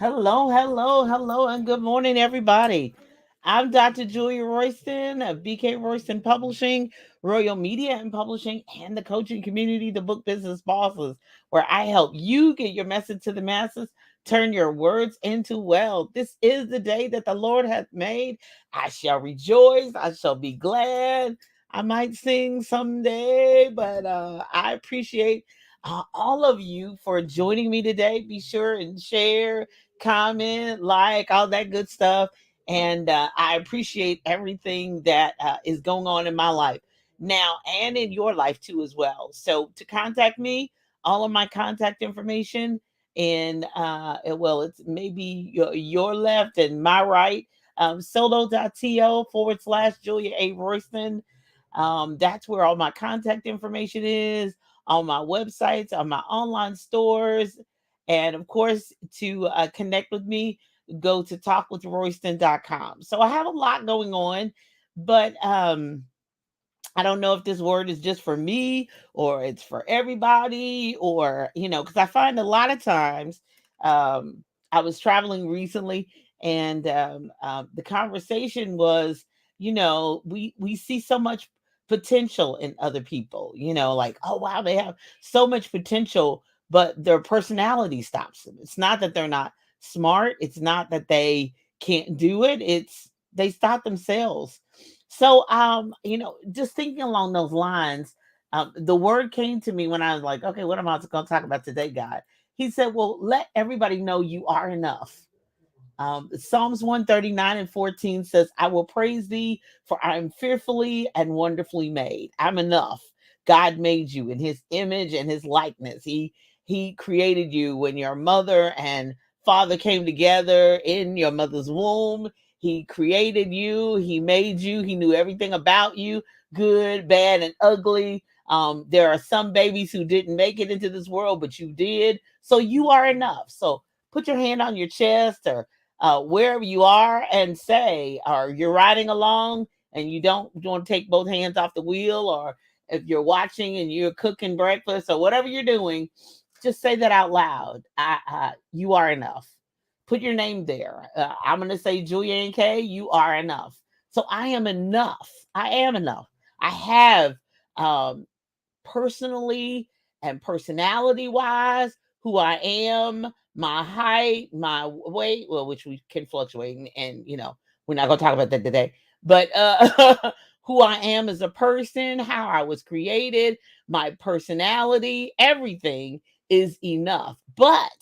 Hello, hello, hello, and good morning, everybody. I'm Dr. Julia Royston of BK Royston Publishing, Royal Media and Publishing, and the coaching community, the Book Business Bosses, where I help you get your message to the masses, turn your words into wealth. This is the day that the Lord hath made. I shall rejoice. I shall be glad. I might sing someday, but I appreciate all of you for joining me today. Be sure and share, comment, like, all that good stuff. And I appreciate everything that is going on in my life now and in your life too, as well. So to contact me, all of my contact information in, well, it's maybe your left and my right, solo.to/Julia A. Royston. That's where all my contact information is, on my websites, on my online stores. And of course, to connect with me, go to talkwithroyston.com. So I have a lot going on, but I don't know if this word is just for me or it's for everybody, or, because I find a lot of times, I was traveling recently, and the conversation was, we see so much potential in other people, like, oh, wow, they have so much potential, but their personality stops them. It's not that they're not smart, it's not that they can't do it, it's they stop themselves. So, just thinking along those lines, the word came to me when I was like, okay, what am I going to talk about today, God? He said, well, let everybody know you are enough. Psalms 139:14 says, I will praise thee, for I am fearfully and wonderfully made. I'm enough. God made you in his image and his likeness. He created you when your mother and father came together in your mother's womb. He created you. He made you. He knew everything about you, good, bad, and ugly. There are some babies who didn't make it into this world, but you did. So you are enough. So put your hand on your chest, or wherever you are, and say, or you're riding along and you don't want to take both hands off the wheel, or if you're watching and you're cooking breakfast or whatever you're doing, just say that out loud. You are enough. Put your name there. I'm going to say Julia and K, you are enough. So I am enough. I am enough. I have, um, personally and personality wise, who I am, my height, my weight, well, which we can fluctuate, and we're not going to talk about that today. But who I am as a person, how I was created, my personality, everything is enough. But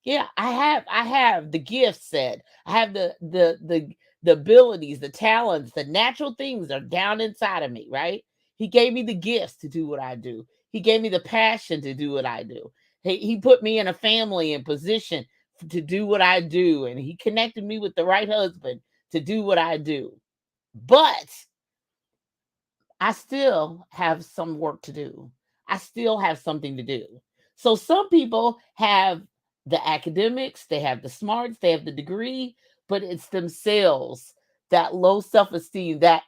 yeah, I have the gift set. I have the abilities, the talents, the natural things are down inside of me, right? He gave me the gifts to do what I do. He gave me the passion to do what I do. He put me in a family and position to do what I do, and he connected me with the right husband to do what I do. But I still have some work to do. I still have something to do. So some people have the academics, they have the smarts, they have the degree, but it's themselves, that low self-esteem, that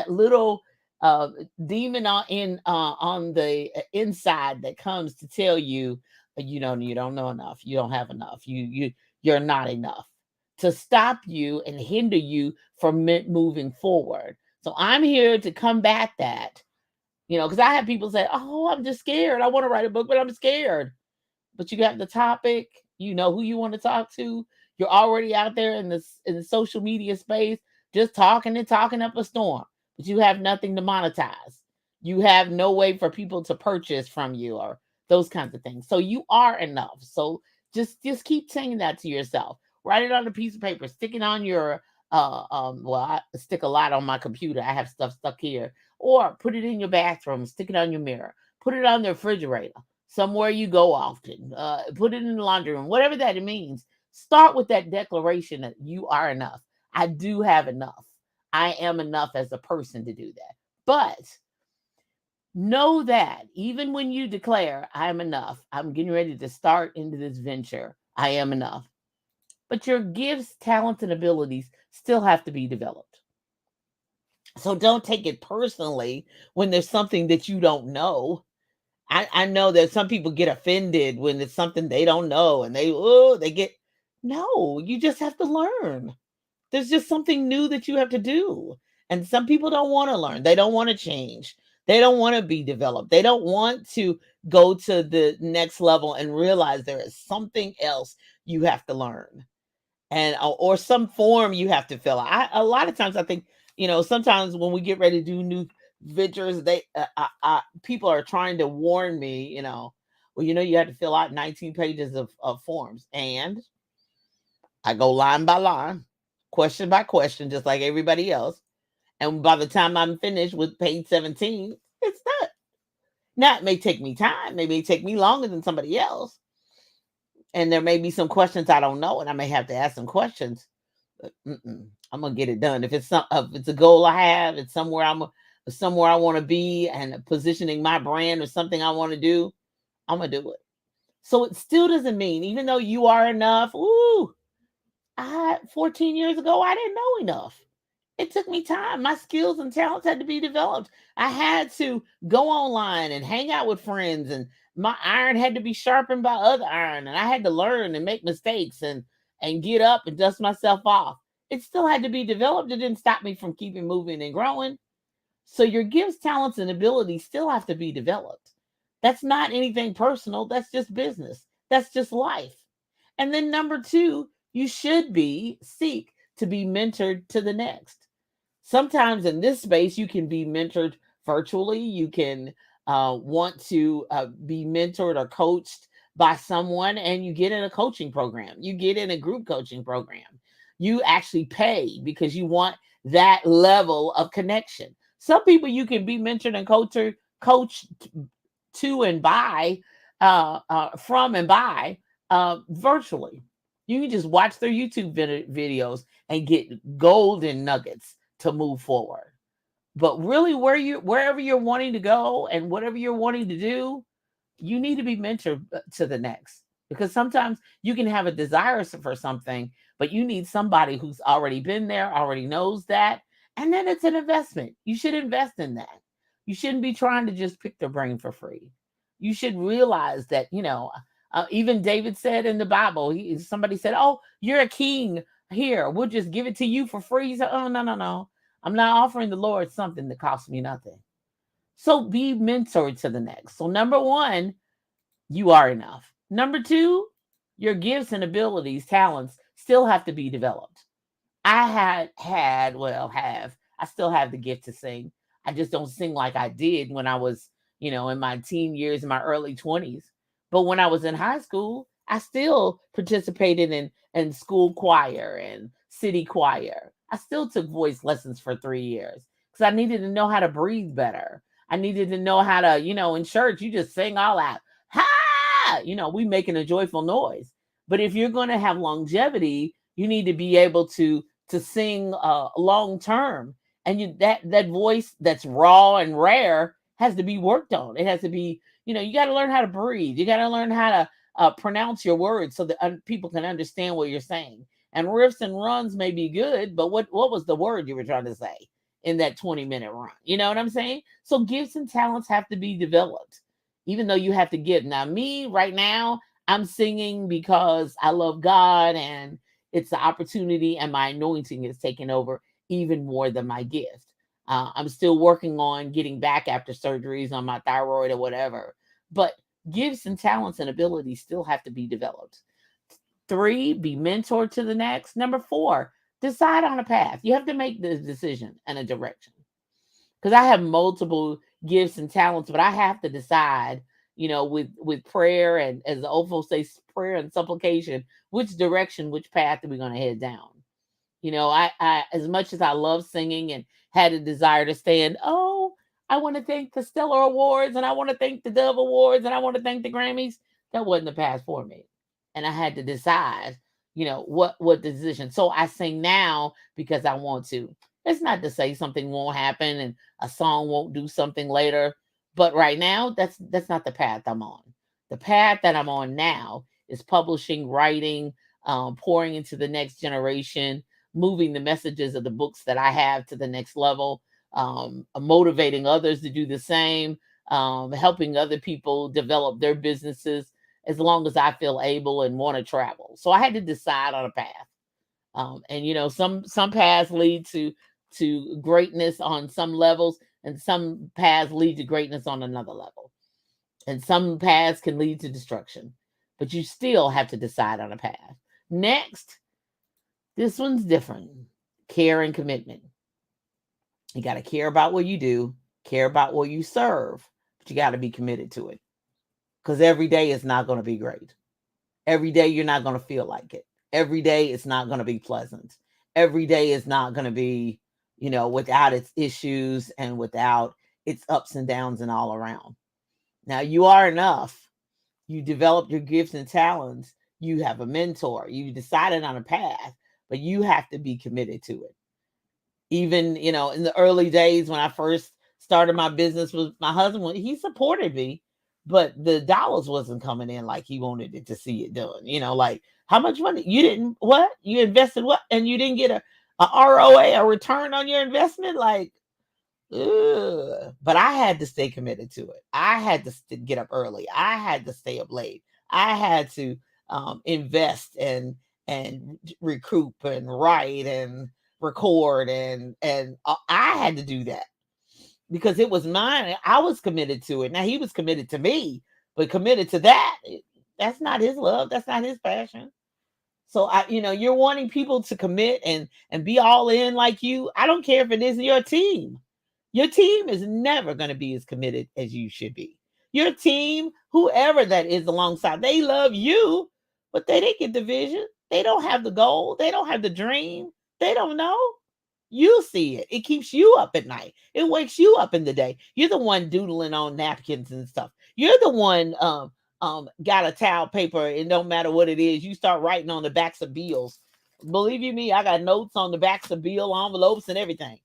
little uh, demon on the inside that comes to tell you, you don't know enough, you don't have enough, you're not enough, to stop you and hinder you from moving forward. So I'm here to combat that, because I have people say, "Oh, I'm just scared. I want to write a book, but I'm scared." But you got the topic, you know who you want to talk to. You're already out there in the social media space, just talking and talking up a storm, but you have nothing to monetize. You have no way for people to purchase from you, or those kinds of things. So you are enough. So just keep saying that to yourself. Write it on a piece of paper, stick it on your well, I stick a lot on my computer. I have stuff stuck here. Or put it in your bathroom, stick it on your mirror, put it on the refrigerator, somewhere you go often, put it in the laundry room, whatever that it means. Start with that declaration that you are enough. I do have enough. I am enough as a person to do that. But know that even when you declare, I am enough, I'm getting ready to start into this venture, I am enough. But your gifts, talents, and abilities still have to be developed. So don't take it personally when there's something that you don't know. I know that some people get offended when it's something they don't know, and they get, No, you just have to learn. There's just something new that you have to do. And some people don't want to learn. They don't want to change. They don't want to be developed. They don't want to go to the next level and realize there is something else you have to learn, and or some form you have to fill out. A lot of times I think, sometimes when we get ready to do new ventures, people are trying to warn me, well, you have to fill out 19 pages of forms. And I go line by line, question by question, just like everybody else. And by the time I'm finished with page 17, it's done. Now, it may take me time. It may take me longer than somebody else. And there may be some questions I don't know, and I may have to ask some questions. But I'm gonna get it done. If it's a goal I have, it's somewhere I want to be, and positioning my brand or something I want to do, I'm gonna do it. So it still doesn't mean, even though you are enough. Ooh, 14 years ago, I didn't know enough. It took me time. My skills and talents had to be developed. I had to go online and hang out with friends, and my iron had to be sharpened by other iron, and I had to learn and make mistakes and get up and dust myself off. It still had to be developed. It didn't stop me from keeping moving and growing. So your gifts, talents, and abilities still have to be developed. That's not anything personal. That's just business. That's just life. And then number two, you should seek to be mentored to the next. Sometimes in this space, you can be mentored virtually. You can want to be mentored or coached by someone, and you get in a coaching program. You get in a group coaching program. You actually pay because you want that level of connection. Some people you can be mentored and coached to and by, from and by, virtually. You can just watch their YouTube videos and get golden nuggets to move forward. But really, wherever you're wanting to go and whatever you're wanting to do, you need to be mentored to the next. Because sometimes you can have a desire for something, but you need somebody who's already been there, already knows that, and then it's an investment. You should invest in that. You shouldn't be trying to just pick their brain for free. You should realize that, even David said in the Bible, somebody said, "Oh, you're a king. Here, we'll just give it to you for free." He said, "Oh, no, no, no. I'm not offering the Lord something that costs me nothing." So be mentored to the next. So number one, you are enough. Number two, your gifts and abilities, talents still have to be developed. I still have the gift to sing. I just don't sing like I did when I was, in my teen years, in my early 20s. But when I was in high school, I still participated in school choir and city choir. I still took voice lessons for 3 years because I needed to know how to breathe better. I needed to know how to, in church, you just sing all out. Ha! We making a joyful noise. But if you're going to have longevity, you need to be able to sing long term, and that voice that's raw and rare has to be worked on. It has to be, you got to learn how to breathe. You got to learn how to pronounce your words so that people can understand what you're saying. And riffs and runs may be good, but what was the word you were trying to say in that 20-minute run? You know what I'm saying? So gifts and talents have to be developed, even though you have to give. Now, me right now, I'm singing because I love God, and it's the opportunity, and my anointing is taking over even more than my gift. I'm still working on getting back after surgeries on my thyroid or whatever, but gifts and talents and abilities still have to be developed. Three, be mentored to the next. Number four, decide on a path. You have to make the decision and a direction. Because I have multiple gifts and talents, but I have to decide, with prayer, and as the old folks say, prayer and supplication, which direction, which path are we going to head down? I as much as I love singing and had a desire to stand, I want to thank the Stellar Awards, and I want to thank the Dove Awards, and I want to thank the Grammys. That wasn't the path for me. And I had to decide, what decision. So I sing now because I want to. It's not to say something won't happen and a song won't do something later. But right now, that's not the path I'm on. The path that I'm on now is publishing, writing, pouring into the next generation, moving the messages of the books that I have to the next level, motivating others to do the same, helping other people develop their businesses, as long as I feel able and want to travel. So I had to decide on a path. And some paths lead to greatness on some levels, and some paths lead to greatness on another level. And some paths can lead to destruction. But you still have to decide on a path. Next, this one's different. Care and commitment. You got to care about what you do, care about what you serve, but you got to be committed to it. Because every day is not going to be great. Every day you're not going to feel like it. Every day it's not going to be pleasant. Every day is not going to be, without its issues and without its ups and downs and all around. Now you are enough. You developed your gifts and talents. You have a mentor. You decided on a path, but you have to be committed to it. Even, in the early days when I first started my business with my husband, he supported me, but the dollars wasn't coming in like he wanted it to see it done. Like, how much money? You didn't, what? You invested what? And you didn't get a ROA, a return on your investment? Like, ugh. But I had to stay committed to it. I had to get up early. I had to stay up late. I had to invest and recoup and write and record and I had to do that because it was mine. I was committed to it. Now he was committed to me, but committed to that, that's not his love. That's not his passion. So you're wanting people to commit and be all in like you. I don't care if it isn't your team. Your team is never going to be as committed as you should be. Your team, whoever that is alongside, they love you, but they didn't get the vision. They don't have the goal. They don't have the dream. They don't know. You see it. It keeps you up at night. It wakes you up in the day. You're the one doodling on napkins and stuff. You're the one got a towel paper, and no matter what it is, you start writing on the backs of bills. Believe you me, I got notes on the backs of bill envelopes and everything.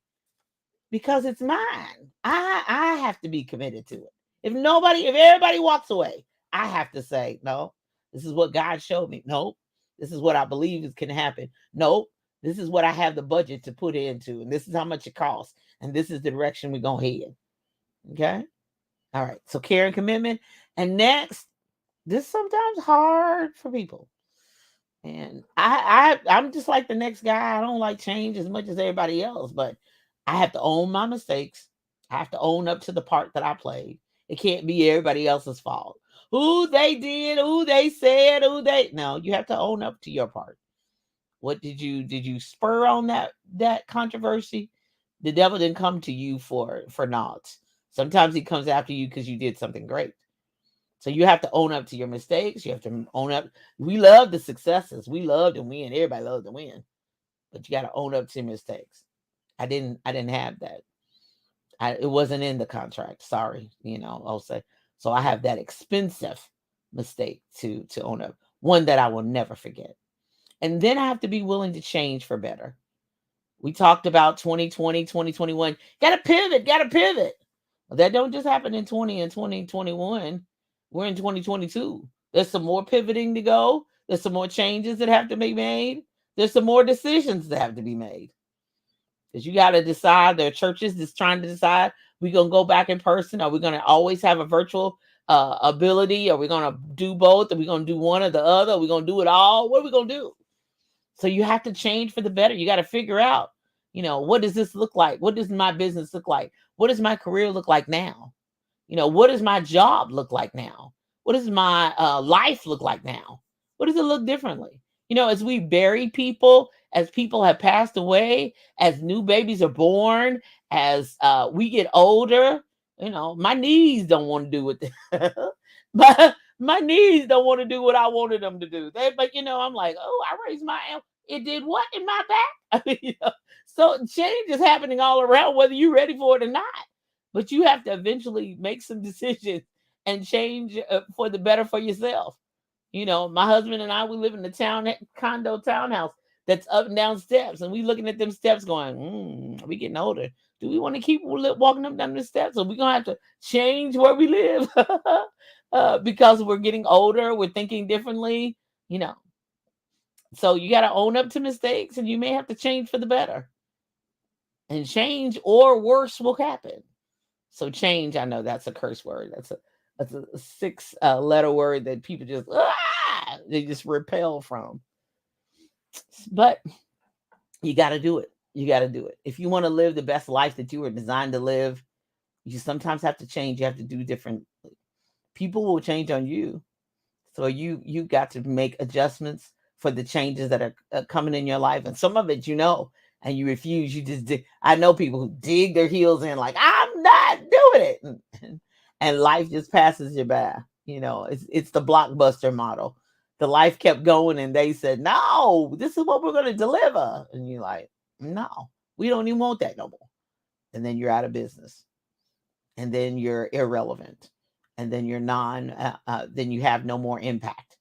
Because it's mine. I have to be committed to it. If everybody walks away, I have to say, no, this is what God showed me. Nope. This is what I believe can happen. Nope. This is what I have the budget to put into, and this is how much it costs, and this is the direction we're gonna head. Okay. All right. So care and commitment. And next, this is sometimes hard for people. And I'm just like the next guy. I don't like change as much as everybody else, but I have to own my mistakes. I have to own up to the part that I played. It can't be everybody else's fault. Who they did, who they said, no, you have to own up to your part. What did you spur on that controversy? The devil didn't come to you for naught. Sometimes he comes after you because you did something great. So you have to own up to your mistakes. You have to own up. We love the successes. We love to win. Everybody loves to win. But you got to own up to your mistakes. I didn't have that. It wasn't in the contract. Sorry. I'll say. So I have that expensive mistake to own up. One that I will never forget. And then I have to be willing to change for better. We talked about 2020, 2021. Got to pivot. That don't just happen in 20 and 2021. We're in 2022. There's some more pivoting to go. There's some more changes that have to be made. There's some more decisions that have to be made. Because you got to decide. There are churches that's trying to decide, we're going to go back in person. Are we going to always have a virtual ability? Are we going to do both? Are we going to do one or the other? Are we going to do it all? What are we going to do? So you have to change for the better. You got to figure out, what does this look like? What does my business look like? What does my career look like now? What does my job look like now? What does my life look like now? What does it look differently? As we bury people, as people have passed away, as new babies are born, as we get older, my knees don't want to do it. my knees don't want to do what I wanted them to do. But I'm like, oh, I raised my ankle. It did what in my back? So change is happening all around, whether you're ready for it or not. But you have to eventually make some decisions and change for the better for yourself. My husband and I, we live in the condo townhouse that's up and down steps, and we looking at them steps going, we getting older. Do we want to keep walking up down the steps, or we gonna have to change where we live because we're getting older, we're thinking differently, So you got to own up to mistakes, and you may have to change for the better. And change or worse will happen. So change, I know that's a curse word. That's a six letter word that people just they just repel from. But you got to do it. You got to do it. If you want to live the best life that you were designed to live, you sometimes have to change. You have to do different. People will change on you. So you got to make adjustments for the changes that are coming in your life, and some of it and you refuse. You just dig. I know people who dig their heels in, like I'm not doing it, and life just passes you by. It's the blockbuster model. The life kept going, and they said, "No, this is what we're going to deliver," and you're like, "No, we don't even want that no more." And then you're out of business, and then you're irrelevant, and then you're then you have no more impact,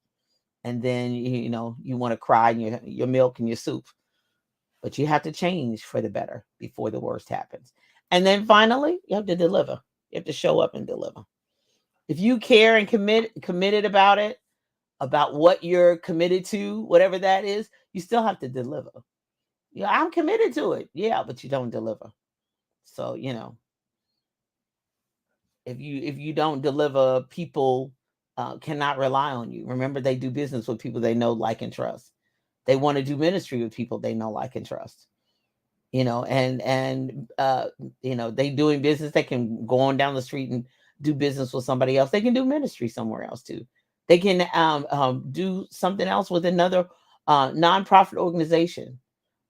and then you want to cry in your milk and your soup. But you have to change for the better before the worst happens. And then finally, you have to deliver. You have to show up and deliver. If you care and committed about it, about what you're committed to, whatever that is, you still have to deliver. I'm committed to it. Yeah, but you don't deliver. So, if you don't deliver, people cannot rely on you. Remember, they do business with people they know, like, and trust. They want to do ministry with people they know, like, and trust. And they doing business. They can go on down the street and do business with somebody else. They can do ministry somewhere else too. They can do something else with another nonprofit organization.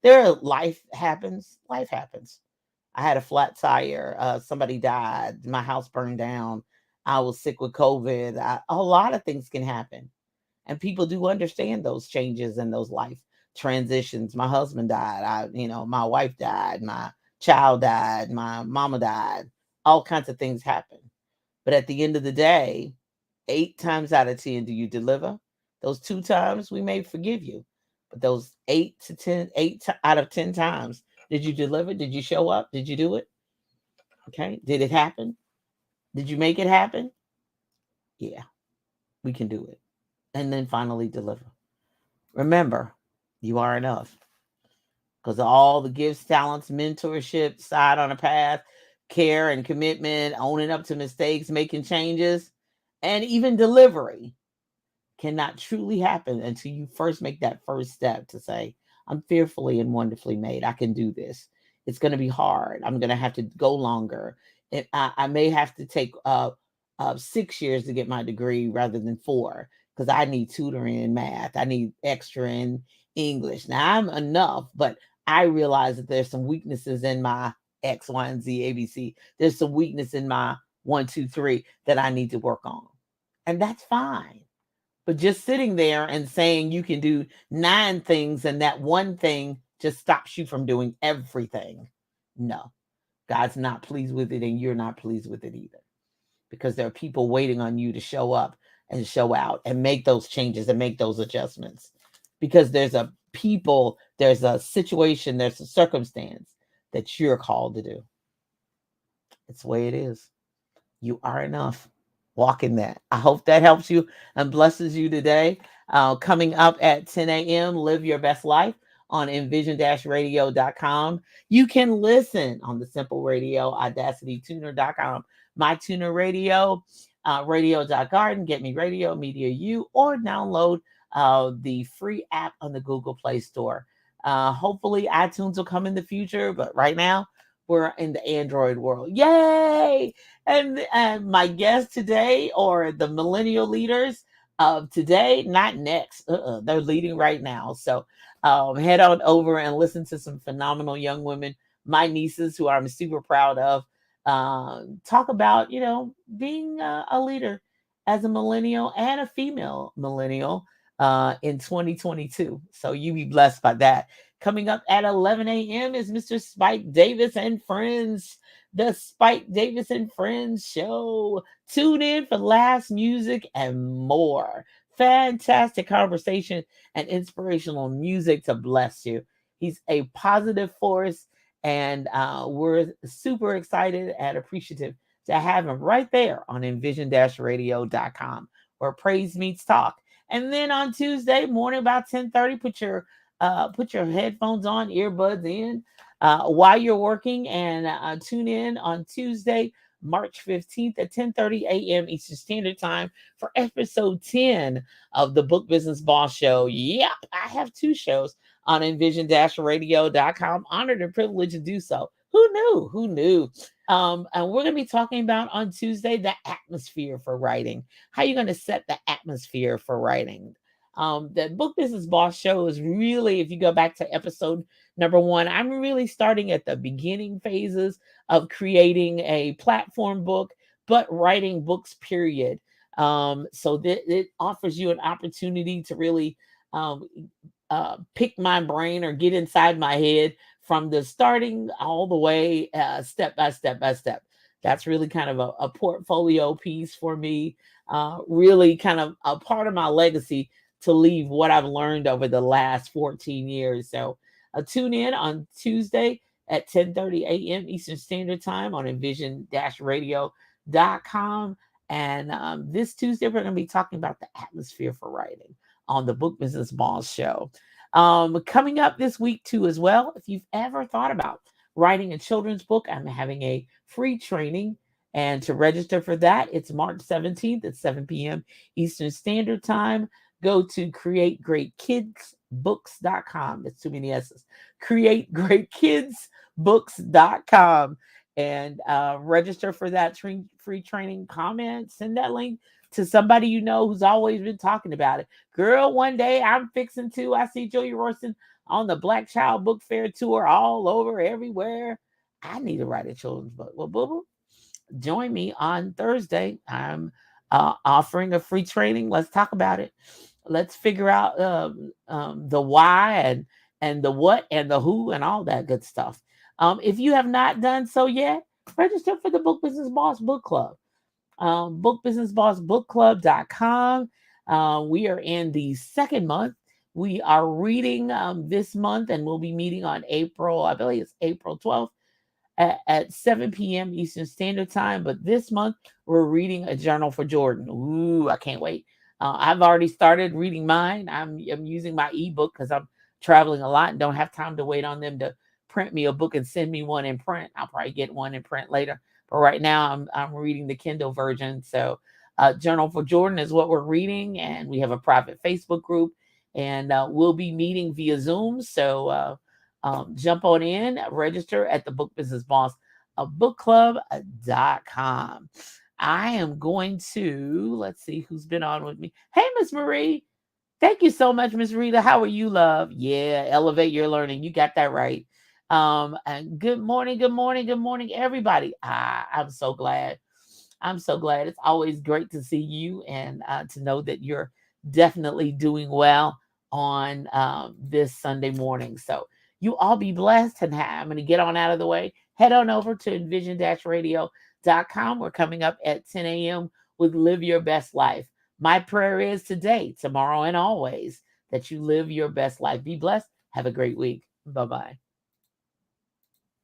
Life happens. Life happens. I had a flat tire. Somebody died. My house burned down. I was sick with COVID. A lot of things can happen. And people do understand those changes and those life transitions. My husband died. My wife died. My child died. My mama died. All kinds of things happen. But at the end of the day, 8 times out of 10, do you deliver? Those 2 times we may forgive you. But those 8 out of 10 times, did you deliver? Did you show up? Did you do it? Okay. Did it happen? Did you make it happen? Yeah, we can do it. And then finally deliver. Remember, you are enough because of all the gifts, talents, mentorship, side on a path, care and commitment, owning up to mistakes, making changes, and even delivery cannot truly happen until you first make that first step to say, I'm fearfully and wonderfully made. I can do this. It's going to be hard. I'm going to have to go longer. I may have to take 6 years to get my degree rather than 4 because I need tutoring in math. I need extra in English. Now I'm enough, but I realize that there's some weaknesses in my X, Y, and Z, ABC. There's some weakness in my 1, 2, 3 that I need to work on. And that's fine. But just sitting there and saying you can do 9 things and that one thing just stops you from doing everything. No, God's not pleased with it and you're not pleased with it either. Because there are people waiting on you to show up and show out and make those changes and make those adjustments. Because there's a situation, there's a circumstance that you're called to do. It's the way it is. You are enough. Walk in that. I hope that helps you and blesses you today. Coming up at 10 a.m., Live Your Best Life on envision-radio.com. You can listen on the Simple Radio, audacitytuner.com, My Tuner Radio, radio.garden, Get Me Radio, Media U, or download the free app on the Google Play Store. Hopefully iTunes will come in the future, but right now we're in the Android world. Yay! And my guests today are the millennial leaders of today, not next. They're leading right now. So head on over and listen to some phenomenal young women, my nieces, who I'm super proud of, talk about, being a leader as a millennial and a female millennial in 2022. So you be blessed by that. Coming up at 11 a.m. is Mr. Spike Davis and Friends, the Spike Davis and Friends show. Tune in for last music and more. Fantastic conversation and inspirational music to bless you. He's a positive force, and we're super excited and appreciative to have him right there on envision-radio.com, where praise meets talk. And then on Tuesday morning about 10:30, put your headphones on, earbuds in while you're working, and tune in on Tuesday March 15th at 10:30 a.m. Eastern Standard Time for episode 10 of the Book Business Boss Show. Yep, I have two shows on envision-radio.com. Honored and privileged to do so. Who knew? Who knew? And we're going to be talking about on Tuesday the atmosphere for writing. How you going to set the atmosphere for writing? The Book Business Boss Show is really, if you go back to episode number 1, I'm really starting at the beginning phases of creating a platform book, but writing books, period. So that it offers you an opportunity to really um, pick my brain or get inside my head from the starting all the way step by step by step. That's really kind of a portfolio piece for me, really kind of a part of my legacy to leave what I've learned over the last 14 years. So tune in on Tuesday at 10:30 a.m. Eastern Standard Time on envision-radio.com. And this Tuesday, we're going to be talking about the atmosphere for writing on the Book Business Boss Show. Coming up this week, too, as well, if you've ever thought about writing a children's book, I'm having a free training. And to register for that, it's March 17th at 7 p.m. Eastern Standard Time. Go to creategreatkidsbooks.com. That's too many S's. Creategreatkidsbooks.com. And register for that free training. Comment, send that link to somebody you know who's always been talking about it. Girl, one day I see Julia Royston on the Black Child Book Fair tour all over, everywhere. I need to write a children's book. Well, boo boo, join me on Thursday. I'm offering a free training. Let's talk about it. Let's figure out the why and the what and the who and all that good stuff. If you have not done so yet, register for the Book Business Boss Book Club. Bookbusinessbossbookclub.com. We are in the second month. We are reading this month, and we'll be meeting on I believe it's April 12th at 7 p.m. Eastern Standard Time. But this month, we're reading A Journal for Jordan. Ooh, I can't wait. I've already started reading mine. I'm using my ebook because I'm traveling a lot and don't have time to wait on them to print me a book and send me one in print. I'll probably get one in print later. But right now, I'm reading the Kindle version. So Journal for Jordan is what we're reading. And we have a private Facebook group. And we'll be meeting via Zoom. So jump on in, register at the Book Business Boss bookclub.com. I am going to, let's see who's been on with me. Hey, Miss Marie. Thank you so much, Miss Rita. How are you, love? Yeah, elevate your learning. You got that right. And good morning, everybody. I'm so glad. I'm so glad. It's always great to see you and to know that you're definitely doing well on this Sunday morning. So you all be blessed, and I'm going to get on out of the way. Head on over to envision-radio.com. We're coming up at 10 a.m. with Live Your Best Life. My prayer is today, tomorrow, and always that you live your best life. Be blessed. Have a great week. Bye-bye.